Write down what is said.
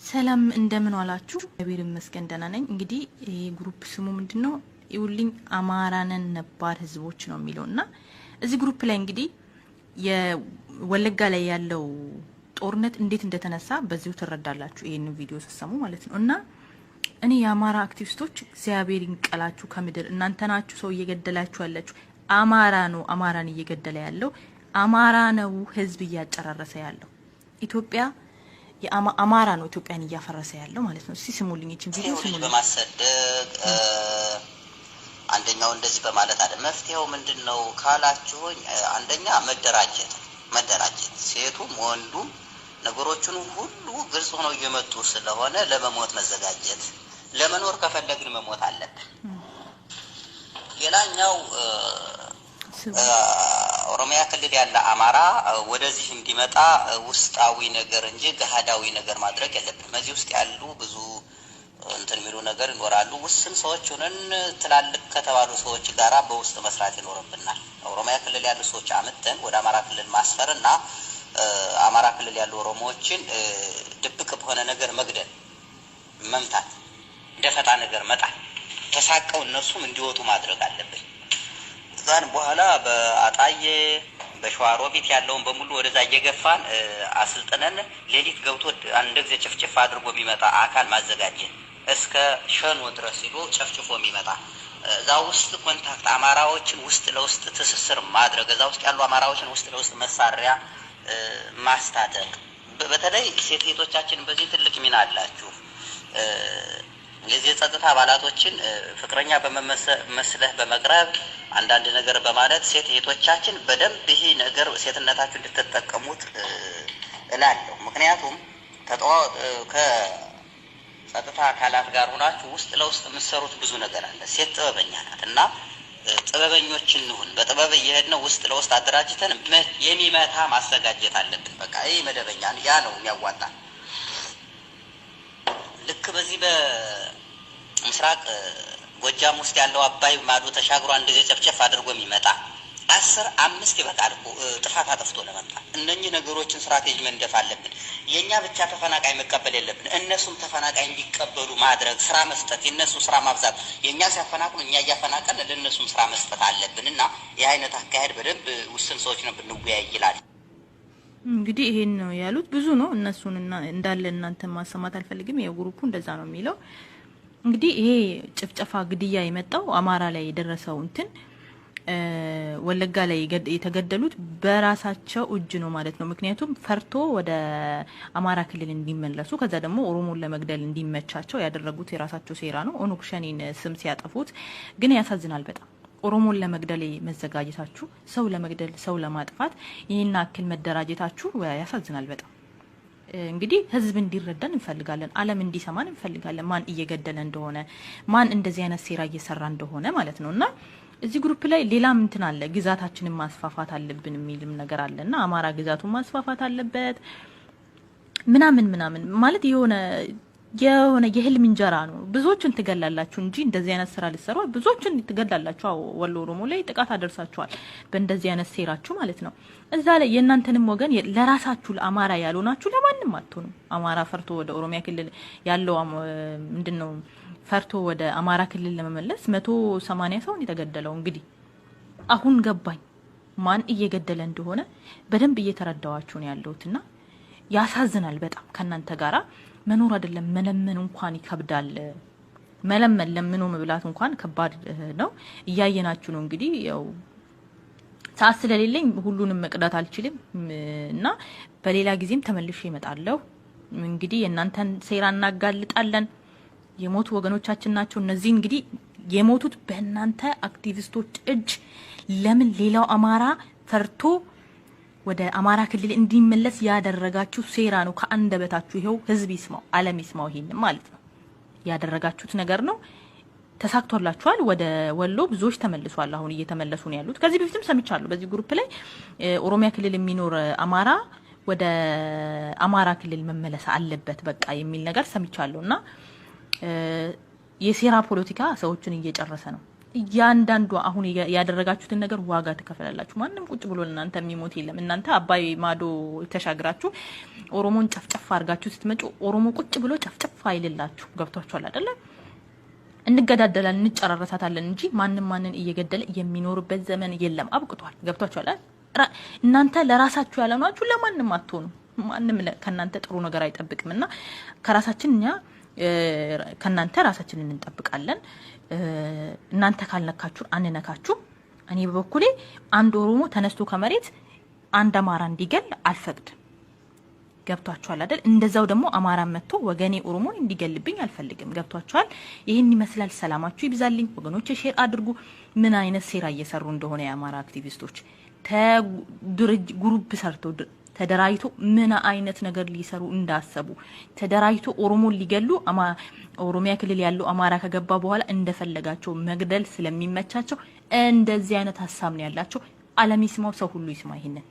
ሰላም እንደምን ዋላችሁ? እግዚአብሔር ይመስገን ደህና ነኝ። እንግዲህ ይሄ ግሩፕ ስሙ ምንድነው? ይውልኝ አማራነን ነባር ህዝቦች ነው የሚለውና እዚህ ግሩፕ ላይ እንግዲህ የወለጋ ላይ ያለው ጦርነት እንዴት እንደተነሳ በዚሁ ትረዳላችሁ ይሄን ቪዲዮ ተሰሙ ማለት ነው። እና እኔ የአማራ አክቲቪስቶች እግዚአብሔር ይንቀላችሁ ከምድር እናንተ ናችሁ ሰው እየገደላችሁ ያላችሁ። አማራ ነው አማራን እየገደለ ያለው አማራ ነው ህዝብ እያጨራረሰ ያለው ኢትዮጵያ የአማራ ነው ኢትዮጵያን እያፈረሰ ያለው ማለት ነው። እስቲ ስሙልኝ እቺን ቪዲዮ ስሙልኝ። በማሰደግ አንደኛው እንደዚህ በማለት አይደል መፍትሄው ምንድነው ካላችሁኝ፣ አንደኛ መደራጀት ሴቱም ወንዱም ነገሮችን ሁሉ ግልጽ ሆነው እየመጡ ስለሆነ ለመሞት መዘጋጀት፣ ለመኖር ከፈለግን መሞት አለብን። ሌላኛው ኦሮሚያ ክልል ያለ አማራ ወደዚህ እንዲመጣ ውስጣዊ ነገር እንጂ ገሃዳዊ ነገር ማድረግ የለብንም። እዚህ ውስጥ ያሉ ብዙ እንትን የሚሉ ነገር ይኖራሉ። ውስን ሰዎች ሆነን ትላልቅ ከተባሉ ሰዎች ጋራ በውስጥ መስራት ይኖርብናል። ኦሮሚያ ክልል ያሉ ሰዎች አመተን ወደ አማራ ክልል ማስፈርና አማራ ክልል ያሉ ኦሮሞዎችን ድብቅ በሆነ ነገር መግደል፣ መምታት፣ ደፈጣ ነገር መጣል፣ ተሳቀው እነሱም እንዲወጡ ማድረግ አለብን። ዛን በኋላ በአጣዬ በሸዋሮቢት ያለውን በሙሉ ወደዛ እየገፋን አስልጥነን ሌሊት ገብቶ አንድ ጊዜ ጭፍጭፍ አድርጎ የሚመጣ አካል ማዘጋጀት እስከ ሸኖ ድረስ ሄዶ ጨፍጭፎ የሚመጣ እዛ ውስጥ ኮንታክት አማራዎችን ውስጥ ለውስጥ ትስስር ማድረግ እዛ ውስጥ ያሉ አማራዎችን ውስጥ ለውስጥ መሳሪያ ማስታጠቅ። በተለይ ሴት እህቶቻችን በዚህ ትልቅ ሚና አላችሁ። የዚህ የጸጥታ አባላቶችን ፍቅረኛ በመመስለህ በመቅረብ አንዳንድ ነገር በማለት ሴት እህቶቻችን በደንብ ይሄ ነገር ሴትነታችሁ እንድትጠቀሙት እላለሁ። ምክንያቱም ከጸጥታ አካላት ጋር ሆናችሁ ውስጥ ለውስጥ የምትሰሩት ብዙ ነገር አለ። ሴት ጥበበኛ ናት እና ጥበበኞች እንሁን። በጥበብ እየሄድነው ውስጥ ለውስጥ አደራጅተን የሚመታ ማዘጋጀት አለብን። በቃ ይሄ መደበኛ ያ ነው የሚያዋጣ። ልክ በዚህ በምስራቅ ጎጃም ውስጥ ያለው አባይ ማዶ ተሻግሮ አንድ ጊዜ ጨፍጨፍ አድርጎ የሚመጣ 5 ይበቃል እኮ ጥፋት አጥፍቶ ለመምጣት። እነኚህ ነገሮችን ስትራቴጂ መንደፍ አለብን። የኛ ብቻ ተፈናቃይ መቀበል የለብን፣ እነሱም ተፈናቃይ እንዲቀበሉ ማድረግ፣ ስራ መስጠት፣ የነሱ ስራ ማብዛት። የኛ ሲያፈናቅሉ እኛ እያፈናቀልን ለነሱም ስራ መስጠት አለብን እና ይህ አይነት አካሄድ በደንብ ውስን ሰዎች ነው ብንወያይ ይላል። እንግዲህ ይሄን ነው ያሉት። ብዙ ነው እነሱን እንዳለ እናንተ ማሰማት አልፈልግም። የግሩፑ እንደዛ ነው የሚለው። እንግዲህ ይሄ ጭፍጨፋ ግድያ የመጣው አማራ ላይ የደረሰው እንትን ወለጋ ላይ የተገደሉት በራሳቸው እጅ ነው ማለት ነው። ምክንያቱም ፈርቶ ወደ አማራ ክልል እንዲመለሱ ከዛ ደግሞ ኦሮሞን ለመግደል እንዲመቻቸው ያደረጉት የራሳቸው ሴራ ነው። ኦነግ ሸኔን ስም ሲያጠፉት ግን ያሳዝናል በጣም። ኦሮሞን ለመግደል መዘጋጀታችሁ፣ ሰው ለመግደል ሰው ለማጥፋት ይሄን አክል መደራጀታችሁ ያሳዝናል በጣም። እንግዲህ ህዝብ እንዲረዳን እንፈልጋለን፣ ዓለም እንዲሰማን እንፈልጋለን፣ ማን እየገደለ እንደሆነ ማን እንደዚህ አይነት ሴራ እየሰራ እንደሆነ ማለት ነውና እዚህ ግሩፕ ላይ ሌላም እንትን አለ፣ ግዛታችንን ማስፋፋት አለብን የሚልም ነገር አለና አማራ ግዛቱን ማስፋፋት አለበት ምናምን ማለት የሆነ የህልም እንጀራ ነው። ብዙዎችን ትገላላችሁ እንጂ እንደዚህ አይነት ስራ ልትሰሩ ብዙዎችን ትገላላችሁ። ወሎ ኦሮሞ ላይ ጥቃት አደርሳችኋል በእንደዚህ አይነት ሴራችሁ ማለት ነው። እዛ ላይ የእናንተንም ወገን ለራሳችሁ ለአማራ ያልሆናችሁ ለማንም አትሆኑ። አማራ ፈርቶ ወደ ኦሮሚያ ክልል ያለው ምንድነው ፈርቶ ወደ አማራ ክልል ለመመለስ 180 ሰው የተገደለው። እንግዲህ አሁን ገባኝ ማን እየገደለ እንደሆነ በደንብ እየተረዳዋችሁ ነው ያለውትና ያሳዝናል በጣም። ከናንተ ጋራ መኖር አይደለም መለመን እንኳን ይከብዳል። መለመን ለምኖ መብላት እንኳን ከባድ ነው። እያየናችሁ ነው እንግዲህ ያው ሰዓት ስለሌለኝ ሁሉንም መቅዳት አልችልም እና በሌላ ጊዜም ተመልሼ እመጣለሁ። እንግዲህ የእናንተን ሴራ እናጋልጣለን። የሞቱ ወገኖቻችን ናቸው እነዚህ። እንግዲህ የሞቱት በእናንተ አክቲቪስቶች እጅ። ለምን ሌላው አማራ ፈርቶ ወደ አማራ ክልል እንዲመለስ ያደረጋችሁ ሴራ ነው። ከአንደበታችሁ ይሄው ህዝብ ይስማው፣ ዓለም ይስማው። ይሄን ማለት ነው ያደረጋችሁት ነገር ነው። ተሳክቶላችኋል። ወደ ወሎ ብዙዎች ተመልሷል። አሁን እየተመለሱ ነው ያሉት። ከዚህ በፊትም ሰምቻለሁ በዚህ ግሩፕ ላይ ኦሮሚያ ክልል የሚኖር አማራ ወደ አማራ ክልል መመለስ አለበት በቃ የሚል ነገር ሰምቻለሁና የሴራ ፖለቲካ ሰዎችን እየጨረሰ ነው። ያንዳንዱ አሁን ያደረጋችሁትን ነገር ዋጋ ትከፈላላችሁ። ማንንም ቁጭ ብሎ እናንተ የሚሞት የለም። እናንተ አባይ ማዶ ተሻግራችሁ ኦሮሞን ጨፍጨፍ አድርጋችሁ ስትመጡ ኦሮሞ ቁጭ ብሎ ጨፍጨፍ አይልላችሁ። ገብቷችኋል አይደለ? እንገዳደላለን፣ እንጨራረሳታለን እንጂ ማንን እየገደለ የሚኖርበት ዘመን የለም። አብቅቷል። ገብቷችኋል? እናንተ ለራሳችሁ ያለናችሁ ለማንም አትሆኑ። ማንም ከናንተ ጥሩ ነገር አይጠብቅምና ከራሳችን እኛ ከናንተ ራሳችንን እንጠብቃለን። እናንተ ካልነካችሁ አንነካችሁ። እኔ በበኩሌ አንድ ኦሮሞ ተነስቶ ከመሬት አንድ አማራ እንዲገል አልፈቅድም። ገብቷችኋል አይደል? እንደዛው ደግሞ አማራ መጥቶ ወገኔ ኦሮሞን እንዲገልብኝ አልፈልግም። ገብቷችኋል? ይሄን ይመስላል። ሰላማችሁ ይብዛልኝ ወገኖች። ሼር አድርጉ። ምን አይነት ሴራ እየሰሩ እንደሆነ የአማራ አክቲቪስቶች ግሩፕ ሰርቶ ተደራይቶ ምን አይነት ነገር ሊሰሩ እንዳሰቡ ተደራይቶ ኦሮሞን ሊገሉ ኦሮሚያ ክልል ያለው አማራ ከገባ በኋላ እንደፈለጋቸው መግደል ስለሚመቻቸው እንደዚህ አይነት ሀሳብ ነው ያላቸው። ዓለም ይስማው፣ ሰው ሁሉ ይስማ ይሄንን።